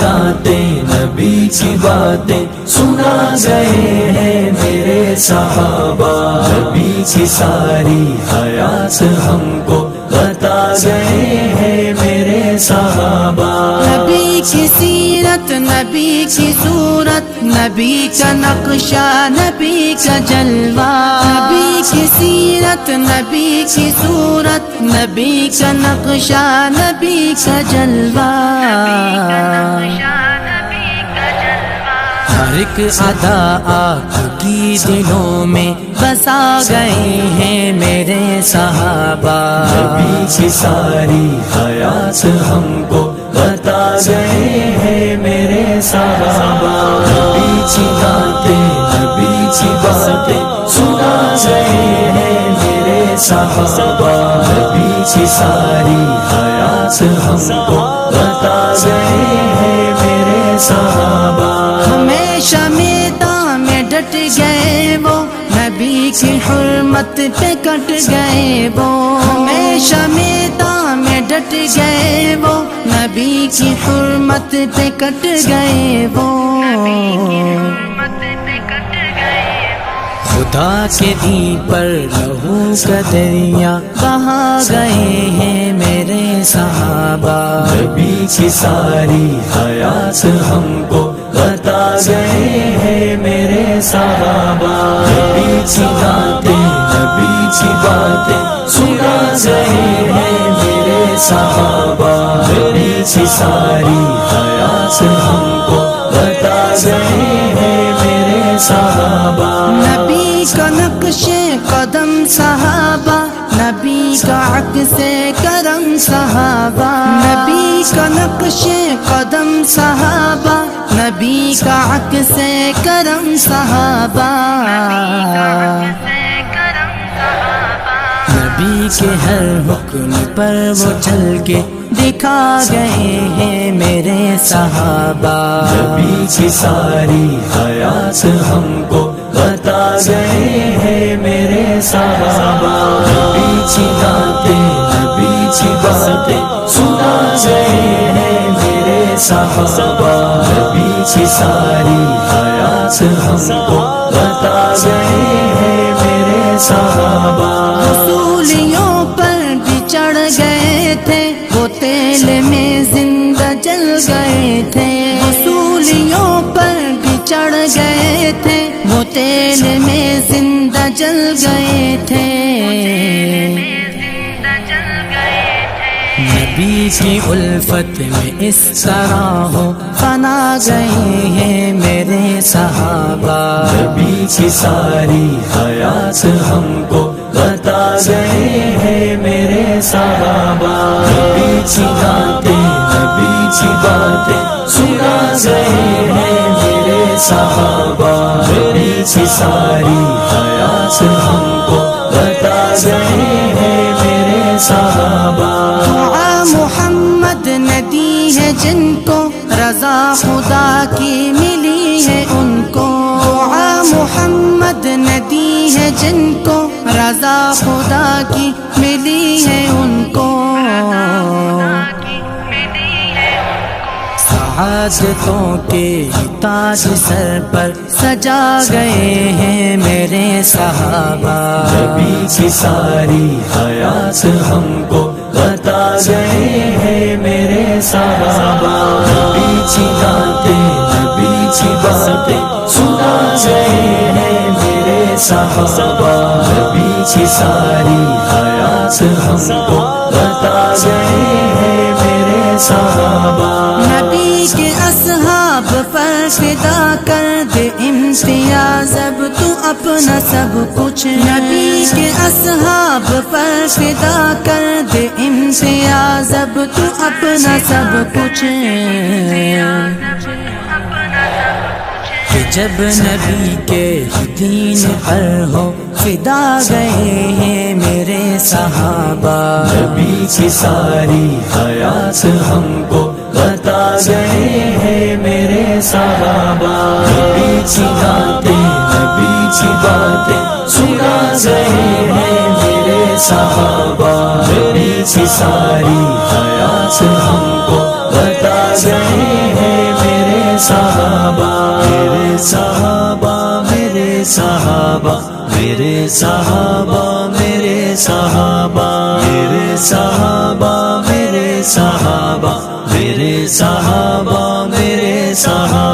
نعتیں نبی کی باتیں سنا گئے ہیں میرے صحابہ، نبی کی ساری حیات ہم کو بتا گئے ہیں میرے صحابہ، نبی کی سیرت، نبی کی صورت، نبی کا نقشہ، نبی کا جلوہ، نبی کی سیرت، نبی کی صورت، نبی کا نقشہ، نبی کا جلوہ، ہر ایک ادا آپ کی دلوں میں بسا گئے ہیں میرے صحابہ، نبی کی ساری حیات ہم کو بتا گئے ہیں میرے صحابہ، نبی کی نعتیں نبی کی باتیں سنا گئے ہیں میرے صحابہ، نبی کی ساری حیات ہم کو بتا گئے ہیں میرے صحابہ، ہمیشہ میدان میں ڈٹ گئے وہ، نبی کی حرمت پہ کٹ گئے وہ، ہمیشہ میدان میں ڈٹ گئے وہ، نبی کی حرمت پہ کٹ گئے وہ، خدا کے دین پر لہو کا دریا بہا گئے ہیں میرے صحابہ، نبی کی ساری حیات ہم کو بتا گئے ہیں میرے صحابہ، نبی کی نعتیں نبی کی باتیں سنا گئے ہیں میرے صحابہ، نبی کی ساری حیات ہم کو بتا گئے ہیں میرے صحابہ، نبی کا نقش قدم صحابہ، نبی کا عکس کرم صحابہ، نبی کا نقش قدم صحابہ، نبی کا عکس کرم صحابہ، نبی کے ہر حکم پر وہ چل کے دکھا گئے ہیں میرے صحابہ، نبی کی ساری حیات ہم کو بتا گئے ہیں میرے صحابہ، نبی کی نعتیں نبی کی باتیں سنا گئے ہیں میرے صحابہ، نبی کی ساری حیات ہم کو بتا گئے ہیں میرے صحابہ، رسولیوں پر بھی چڑھ گئے تھے وہ تیل میں زندہ جل گئے تھے، رسولیوں پر بھی چڑھ گئے تھے وہ تیل میں زندہ جل گئے تھے، نبی کی الفت میں اس طرح ہو فنا گئے ہیں میرے صحابہ، نبی کی ساری حیات ہم کو بتا گئے ہیں میرے صحابہ، نبی کی نعتیں نبی کی باتیں سنا گئے ہیں میرے صحابہ، نبی کی ساری حیات ہم کو بتا گئے ہیں میرے صحابہ، دعا محمد نے دی ہے جن کو رضا خدا کی ملی ہے ان کو، دعا محمد نے دی ہے جن کو رضا خدا کی ملی ہے ان کو، سعادتوں کے تاج سر پر سجا گئے ہیں میرے صحابہ، نبی کی ساری حیات ہم کو بتا گئے ہیں میرے صحابہ، نبی کی نعتیں نبی کی باتیں سنا گئے ہیں میرے صحابہ، نبی کی ساری حیات ہم کو بتا گئے ہیں میرے صحابہ، نبی کے اصحاب پر فدا کر دے امتیاز اب تو اپنا سب کچھ، نبی کے اصحاب پر فدا کر دے امتیاز اب تو اپنا سب کچھ، کہ جب نبی کے دین پر ہو فدا گئے ہیں میرے صحابہ، نبی کی ساری حیات ہم کو بتا گئے ہیں میرے صحابہ، نبی کی نعتیں نبی کی باتیں سنا گئے ہیں میرے صحابہ، نبی کی ساری حیات ہم کو بتا گئے ہیں صحابہ میرے صحابہ میرے صحابہ میرے صحابہ میرے صحابہ میرے صحابہ میرے صحابہ میرے صحابہ میرے صحابہ